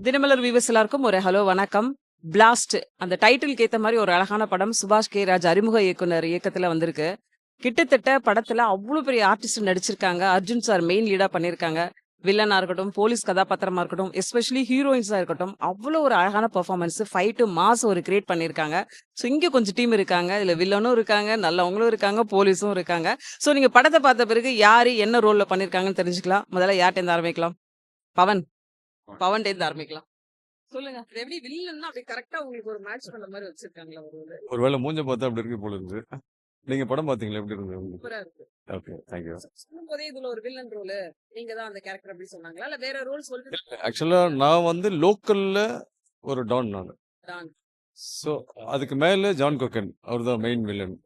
Dinamalar viewers எல்லாருக்கும் ஒரு hello வணக்கம். பிளாஸ்ட் அந்த டைட்டிலுக்கு ஏத்த மாதிரி ஒரு அழகான படம் சுபாஷ் கே ராஜ் அறிமுக இயக்குனர் இயக்கத்துல வந்திருக்கு. கிட்டத்தட்ட படத்துல அவ்வளவு பெரிய ஆர்டிஸ்ட் நடிச்சிருக்காங்க. அர்ஜுன் சார் மெயின் லீடா பண்ணிருக்காங்க. வில்லனா இருக்கட்டும், போலீஸ் கதாபாத்திரமா இருக்கட்டும், எஸ்பெஷலி ஹீரோயின்ஸா இருக்கட்டும், அவ்வளவு ஒரு அழகான பெர்ஃபார்மன்ஸ், ஃபைட்டு, மாஸ் ஒரு கிரியேட் பண்ணிருக்காங்க. ஸோ இங்க கொஞ்சம் டீம் இருக்காங்க. இதுல வில்லனும் இருக்காங்க, நல்லவங்களும் இருக்காங்க, போலீஸும் இருக்காங்க. ஸோ நீங்க படத்தை பார்த்த பிறகு யாரு என்ன ரோல்ல பண்ணிருக்காங்கன்னு தெரிஞ்சுக்கலாம். முதல்ல யார்ட்ட இருந்து ஆரம்பிக்கலாம்? பவன். பவன்ட்ட இருந்து ஆரம்பிக்கலாம். சொல்லுங்க. அது எப்படி வில்லன்னா அப்படி கரெக்ட்டா உங்களுக்கு ஒரு மேட்ச் பண்ண மாரி வச்சிருக்காங்களா ஒரு இது? ஒருவேளை மூஞ்ச பார்த்தா அப்படி இருக்கு போல இருக்கு. நீங்க படம் பார்த்தீங்களா? எப்படி இருந்தது உங்களுக்கு? சூப்பரா இருக்கு. Okay, thank you. சொல்லும்போதே இதுல ஒரு வில்லன் ரோல் நீங்க தான் அந்த கேரக்டர் அப்படி சொன்னாங்களா? இல்ல வேற ரோல் சொல்லிட்டு ஆக்சுவலா நான் வந்து லோக்கல்ல ஒரு டான் நானு. டான். ஸோ அதுக்கு மேல ஜான் கொக்கன் அவர் தான் மெயின் வில்லன்.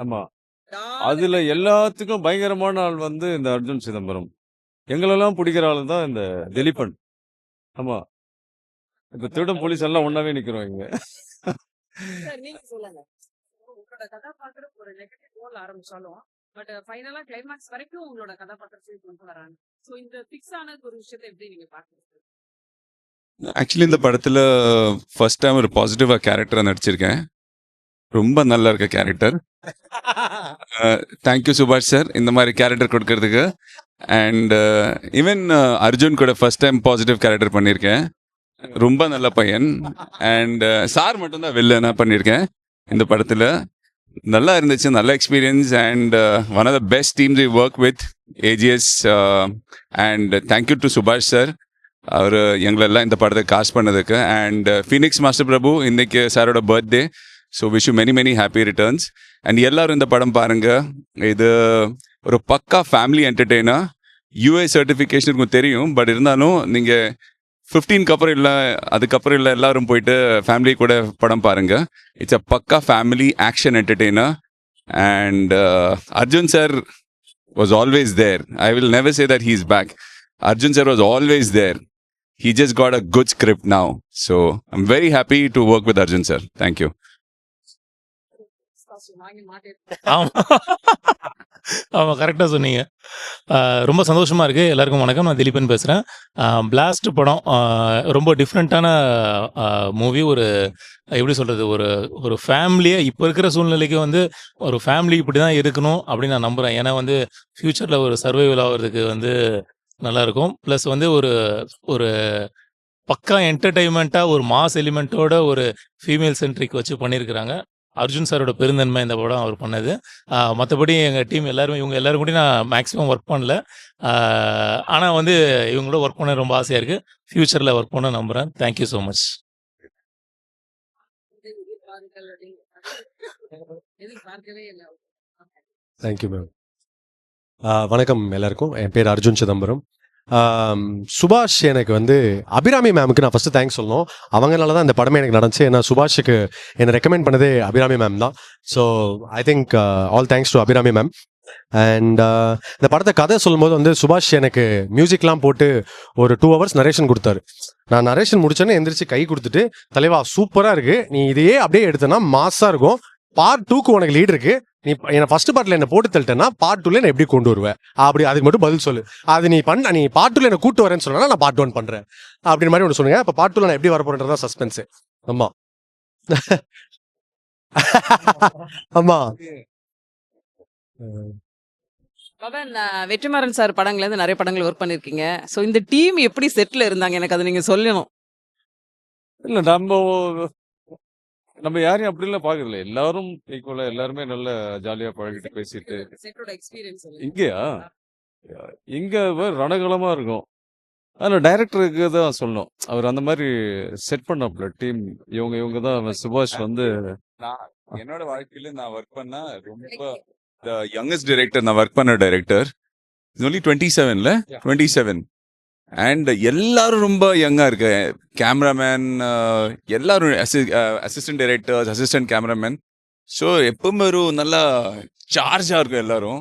ஆமா. டான் அதுல எல்லாத்துக்கும் பயங்கரமான ஆள் வந்து இந்த அர்ஜுன் சிதம்பரம். எங்களெல்லாம் பிடிக்கிற ஆள் தான் இந்த திலீபன். ஆமா. இப்ப திருடன் போலீஸ் எல்லாம் ஒன்னாவே நிக்கிறோம் இங்க. சார் நீங்க சொல்லுங்க. உங்களோட கதாபாத்திரம் ஒரு நெகட்டிவ் ரோல் ஆரம்பிச்சாலும் பட் ஃபைனலா கிளைமாக்ஸ் வரைக்கும் உங்களோட கதாபாத்திரத்தை கொண்டு வராங்க. சோ இந்த ஃபிக்ஸ் ஆன ஒரு விஷயத்தை எப்படி நீங்க பாக்குறீங்க? ஆக்சுவலி இந்த படத்தில் ஃபர்ஸ்ட் டைம் ஒரு பாசிட்டிவாக கேரக்டராக நடிச்சிருக்கேன். ரொம்ப நல்லா இருக்க கேரக்டர். தேங்க்யூ சுபாஷ் சார் இந்த மாதிரி கேரக்டர் கொடுக்கறதுக்கு. அண்ட் ஈவன் அர்ஜுன் கூட ஃபர்ஸ்ட் டைம் பாசிட்டிவ் கேரக்டர் பண்ணியிருக்கேன். ரொம்ப நல்ல பையன். அண்ட் சார் மட்டும்தான் வில்லனா பண்ணியிருக்கேன் இந்த படத்தில். நல்லா இருந்துச்சு, நல்ல experience. And one of the best teams we work with AGS. And thank you to சுபாஷ் சார், அவர் எங்களெல்லாம் இந்த படத்தை காஸ்ட் பண்ணதுக்கு. அண்ட் ஃபீனிக்ஸ் மாஸ்டர் பிரபு, இன்னைக்கு சாரோட birthday. So wish you many many happy returns. And எல்லாரும் இந்த படம் பாருங்க. இது ஒரு பக்கா ஃபேமிலி என்டர்டெய்னர். யூஏ சர்டிஃபிகேஷன் உங்களுக்கு தெரியும், பட் இருந்தாலும் நீங்கள் 15க்கு அப்புறம் இல்லை, அதுக்கப்புறம் இல்லை, எல்லாரும் போயிட்டு ஃபேமிலி கூட படம் பாருங்க. இட்ஸ் அ பக்கா family action entertainer. And Arjun sir was always there. I will never say that he's back. Arjun sir was always there. He just got a good script now. So I'm very happy to work with Arjun sir. Thank you. வாங்கி மாட்டேன். ஆமா ஆமா கரெக்டாக சொன்னீங்க. ரொம்ப சந்தோஷமாக இருக்குது. எல்லாருக்கும் வணக்கம். நான் திலீபன் பேசுகிறேன். பிளாஸ்ட் படம் ரொம்ப டிஃப்ரெண்ட்டான மூவி. ஒரு எப்படி சொல்கிறது, ஒரு ஒரு ஃபேமிலியாக இப்போ இருக்கிற சூழ்நிலைக்கு வந்து ஒரு ஃபேமிலி இப்படி தான் இருக்கணும் அப்படின்னு நான் நம்புகிறேன். ஏன்னா வந்து ஃப்யூச்சரில் ஒரு சர்வைவல் ஆகிறதுக்கு வந்து நல்லாயிருக்கும். ப்ளஸ் வந்து ஒரு ஒரு பக்கா என்டர்டெயின்மெண்ட்டாக ஒரு மாஸ் எலிமெண்ட்டோட ஒரு ஃபீமேல் சென்ட்ரிக் வச்சு பண்ணியிருக்கிறாங்க. அர்ஜுன் சாரோட பெருந்தன்மை இந்த படம் அவர் பண்ணது. மற்றபடி எங்கள் டீம் எல்லாருமே, இவங்க எல்லாரும் கூட நான் மேக்ஸிமம் ஒர்க் பண்ணல. ஆனால் வந்து இவங்களோட ஒர்க் பண்ண ரொம்ப ஆசையாக இருக்குது. ஃப்யூச்சரில் ஒர்க் பண்ண நம்புகிறேன். Thank you so much. Thank you ma'am. வணக்கம் எல்லாருக்கும். என் பேர் அர்ஜுன் சிதம்பரம். சுபாஷ் எனக்கு வந்து அபிராமி மேமுக்கு நான் ஃபஸ்ட்டு தேங்க்ஸ் சொல்லணும். அவங்களால தான் இந்த படமே எனக்கு நடந்துச்சு. ஏன்னா சுபாஷுக்கு என்னை ரெக்கமெண்ட் பண்ணதே அபிராமி மேம் தான். So I think all thanks to Abirami ma'am. And இந்த படத்தை கதை சொல்லும்போது வந்து சுபாஷ் எனக்கு மியூசிக்லாம் போட்டு ஒரு 2 hours நரேஷன் கொடுத்தாரு. நான் நரேஷன் முடிச்சோன்னே எந்திரிச்சு கை கொடுத்துட்டு, தலைவா சூப்பராக இருக்குது, நீ இதையே அப்படியே எடுத்தனா மாஸாக இருக்கும், பார்ட் 2க்கு உனக்கு லீட் இருக்கு, நீ என்ன ஃபர்ஸ்ட் பார்ட்ல என்ன போட்டு தள்ளிட்டேன்னா பார்ட் 2ல நான் எப்படி கொண்டு வருவேன் அப்படி, அதுக்கு மட்டும் பதில் சொல்லு. அது நீ பார்ட் 2ல என்ன கூட்டு வரேன்னு சொன்னா நான் பார்ட் 1 பண்றேன் அப்படின்னு மாதிரி ஒன்று சொல்லுங்க. அப்போ பார்ட் 2ல நான் எப்படி வர போறேன்றதா சஸ்பென்ஸ். ஆமா ஆமா. பவன், வெற்றிமாறன் சார் படங்கள்ல இருந்து நிறைய படங்கள் ஒர்க் பண்ணிருக்கீங்க. சோ இந்த டீம் எப்படி செட்ல இருந்தாங்க, எனக்கு அதை நீங்க சொல்லணும். இல்ல நம்ம யாரையும் அப்படிலாம் பாக்குறதில்ல. எல்லாரும் ஈக்குவலா, எல்லாருமே நல்ல ஜாலியா பழகிட்டு பேசிட்டு. செட்டோட எக்ஸ்பீரியன்ஸ் இங்கயா? இங்க ரணகலமா இருக்கும். ஆனா டைரக்டருக்கு தான் சொல்லணும். அவர் அந்த மாதிரி செட் பண்ணாப்ல டீம். இவங்க தான் சுபாஷ் வந்து நான் என்னோட வாழ்க்கையில நான் ஒர்க் பண்ண ரொம்ப யங்கஸ்ட் டைரக்டர். நான் ஒர்க் பண்ண டைரக்டர் only 27ல 27. அண்ட் எல்லாரும் ரொம்ப யங்காக இருக்கு. கேமராமேன் எல்லாரும் assistant directors, assistant cameraman. So எப்பவுமே ஒரு நல்லா சார்ஜாக இருக்கும். எல்லாரும்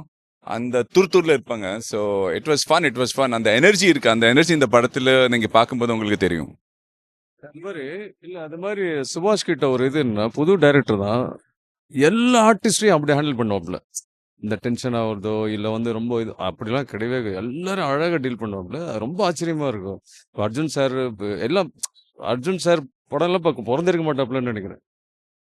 அந்த துருத்தூரில் இருப்பாங்க. So it was fun. அந்த எனர்ஜி இருக்கு. அந்த எனர்ஜி இந்த படத்தில் நீங்கள் பார்க்கும்போது உங்களுக்கு தெரியும். அது மாதிரி சுபாஷ் கிட்ட ஒரு இது என்ன, புது டைரக்டர் தான், எல்லா ஆர்டிஸ்டையும் அப்படி ஹேண்டில் பண்ணுவாப்ல. இந்த டென்ஷன் ஆகுறதோ இல்லை வந்து ரொம்ப இது அப்படிலாம் கிடையவே எல்லாரும் அழகாக டீல் பண்ணுவாப்புல. ரொம்ப ஆச்சரியமா இருக்கும். இப்ப அர்ஜுன் சார் எல்லாம் அர்ஜுன் சார் படம்லாம் பார்க்க பிறந்திருக்க மாட்டாப்புலன்னு நினைக்கிறேன்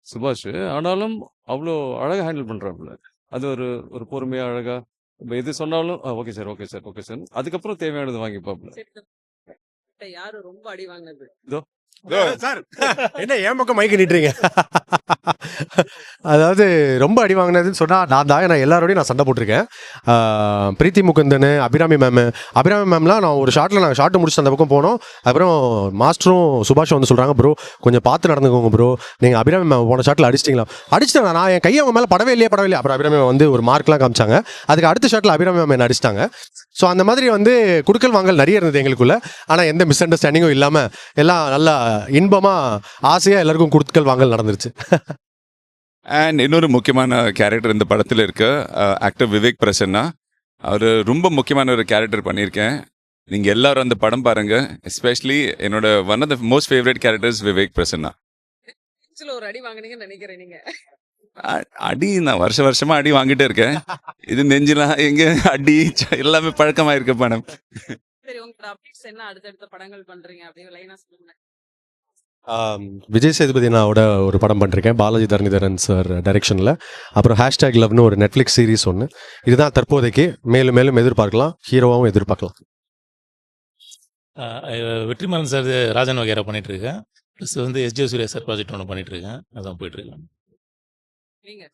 சுபாஷ். ஆனாலும் அவ்வளோ அழகாக ஹேண்டில் பண்ணுறாப்புல. அது ஒரு ஒரு பொறுமையாக அழகாக இப்போ எது சொன்னாலும் okay sir okay sir okay sir அதுக்கப்புறம் தேவையானது வாங்கிப்பாப்புல. யாரு ரொம்ப அடி வாங்கினது? சார் என்ன ஏன் பக்கம் மைக்கு நீட்டுறீங்க? அதாவது ரொம்ப அடி வாங்கினதுன்னு சொன்னால் நான் எல்லாரோடையும் நான் சண்டை போட்டிருக்கேன். பிரீத்தி முகுந்தன், அபிராமி மேம்லாம் நான் ஒரு நாங்கள் ஷார்ட் முடிச்சுட்டு அந்த பக்கம் போனோம். அப்புறம் மாஸ்டரும் சுபாஷும் வந்து சொல்கிறாங்க, ப்ரோ கொஞ்சம் பார்த்து நடந்துக்கோங்க ப்ரோ, நீங்கள் அபிராமி மேம் போன ஷாட்டில் அடிச்சிட்டேன் நான் என் கையை அவங்க மேலே படவே இல்லையே. அப்புறம் அபிராமி மேம் வந்து ஒரு மார்க்லாம் காமிச்சாங்க. அதுக்கு அடுத்த ஷாட்டில் அபிராமி மேம் என்ன அடிச்சிட்டாங்க. ஸோ அந்த மாதிரி வந்து குடுக்கல் வாங்கல் நிறைய இருந்தது எங்களுக்குள்ள. ஆனால் எந்த மிஸ் அண்டர்ஸ்டாண்டிங்கும் இல்லாமல் எல்லாம் நல்லா இன்பமாக ஆசையாக எல்லாருக்கும் குடுக்கல் வாங்கல் நடந்துருச்சு. அண்ட் இன்னொரு முக்கியமான கேரக்டர் இந்த படத்தில் இருக்கு, ஆக்டர் விவேக் பிரசன்னா. அவர் ரொம்ப முக்கியமான ஒரு கேரக்டர் பண்ணியிருக்கேன். நீங்கள் எல்லாரும் அந்த படம் பாருங்க. எஸ்பெஷலி என்னோட one of the most favourite characters Vivek Prasanna. ஒரு அடி வாங்குனீங்கன்னு நினைக்கிறேன் நீங்க. அடி நான் வருஷமா அடி வாங்கிட்டே இருக்கேன். இது நெஞ்சிலாம் எங்க அடி எல்லாமே பழக்கமா இருக்க படம். சரி, உங்களோட அப்டேட்ஸ் என்ன? அடுத்தடுத்த படங்கள் பண்றீங்க அப்படியே லைனா சொல்லுங்க. விஜய் சேதுபதி அண்ணாவோட ஒரு படம் பண்ணிருக்கேன், பாலாஜி தரணிதரன் சார் டைரக்ஷனில். அப்புறம் ஹேஷ்டேக் லவ்னு ஒரு நெட்ஃப்ளிக்ஸ் சீரிஸ் ஒன்று. இதுதான் தற்போதைக்கு. மேலும் மேலும் எதிர்பார்க்கலாம், ஹீரோவாகவும் எதிர்பார்க்கலாம். வெற்றிமாறன் சார் ராஜன் வகைரா பண்ணிட்டு இருக்கேன். ப்ளஸ் வந்து எஸ்ஜே சூர்யா சார் ப்ராஜெக்ட் ஒன்று பண்ணிட்டு இருக்கேன். அதான் போயிட்டு இருக்கேன். நீங்க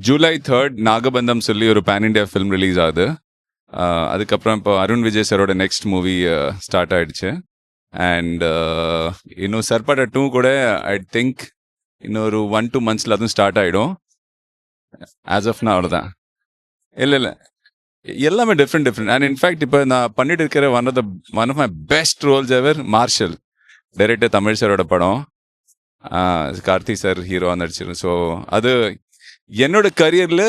ஜூலை 3 நாகபந்தம் சொல்லி ஒரு பேன் இண்டியா ஃபிலிம் ரிலீஸ் ஆகுது. அதுக்கப்புறம் இப்போ அருண் விஜய் சாரோட நெக்ஸ்ட் மூவி ஸ்டார்ட் ஆயிடுச்சு. அண்ட் இன்னும் சர்பாட்டா 2 கூட ஐ திங்க் இன்னொரு 1-2 monthsல அதுவும் ஸ்டார்ட் ஆகிடும். ஆஸ் ஆஃப் நான் அவ்வளோதான். இல்லை எல்லாமே டிஃப்ரெண்ட். அண்ட் இன்ஃபேக்ட் இப்போ நான் பண்ணிட்டு இருக்கிற one of my best roles ever Marshal, director Tamil சாரோட படம். கார்த்தி சார் ஹீரோவாக நடிச்சிடும். ஸோ அது என்னோட கரியரில்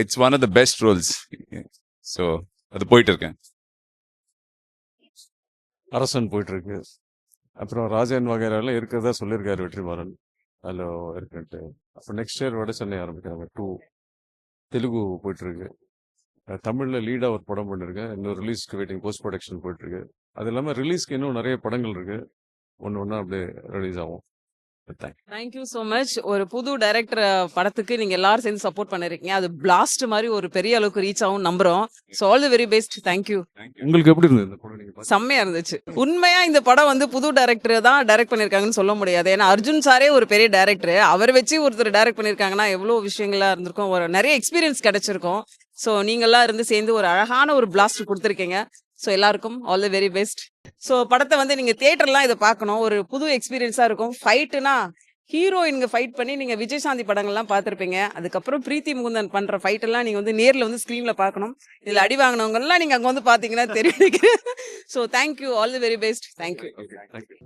it's one of the best roles. So அது போயிட்டு இருக்கேன். அரசன் போயிட்டுருக்கு. அப்புறம் ராஜன் வகைரெல்லாம் இருக்கிறதா சொல்லியிருக்காரு வெற்றிமாறன், அதில் இருக்குன்ட்டு. அப்போ நெக்ஸ்ட் இயர் வட சென்னை ஆரம்பிக்கிறாங்க 2. தெலுங்கு போயிட்டுருக்கு. தமிழில் லீடாக ஒரு படம் பண்ணியிருக்கேன். இன்னும் ரிலீஸ்க்கு வெயிட்டிங், போஸ்ட் ப்ரொடக்ஷன் போயிட்டுருக்கு. அது இல்லாமல் ரிலீஸ்க்கு இன்னும் நிறைய படங்கள் இருக்குது. ஒன்று அப்படியே ரிலீஸ் ஆகும். Thank you so much. ஒரு புது டைரக்டர் படத்துக்கு நீங்க எல்லாரும் சேர்ந்து சப்போர்ட் பண்ணிருக்கீங்க. அது பிளாஸ்ட் மாதிரி ஒரு பெரிய அளவுக்கு ரீச் ஆகும் நம்புறோம். So all the very best. Thank you. உங்களுக்கு எப்படி இருந்தது இந்த படம்? நீங்கள் செம்மையா இருந்துச்சு. உண்மையா இந்த படம் வந்து புது டைரக்டர் தான் டைரக்ட் பண்ணிருக்காங்கன்னு சொல்ல முடியாது. ஏன்னா அர்ஜுன் சாரே ஒரு பெரிய டைரக்டர், அவர் வச்சு ஒருத்தர் டைரக்ட் பண்ணிருக்காங்கன்னா எவ்வளோ விஷயங்களா இருந்திருக்கும், ஒரு நிறைய எக்ஸ்பீரியன்ஸ் கிடைச்சிருக்கும். ஸோ நீங்கள்லாம் இருந்து சேர்ந்து ஒரு அழகான ஒரு பிளாஸ்ட் கொடுத்துருக்கீங்க. ஸோ எல்லாருக்கும் all the very best. So படத்தை வந்து நீங்க தியேட்டர்லாம் இதை பார்க்கணும், ஒரு புது எக்ஸ்பீரியன்ஸா இருக்கும். ஃபைட்டுனா ஹீரோயின்ங்க ஃபைட் பண்ணி நீங்க விஜயசாந்தி படங்கள்லாம் பார்த்துருப்பீங்க. அதுக்கப்புறம் பிரீத்தி முகுந்தன் பண்ற ஃபைட் எல்லாம் நீங்க வந்து நேர்ல வந்து ஸ்க்ரீன்ல பார்க்கணும். இதுல அடி வாங்கினவங்க எல்லாம் நீங்க அங்க வந்து பாத்தீங்கன்னா தெரியும். So thank you, all the very best. Thank you. Thank you.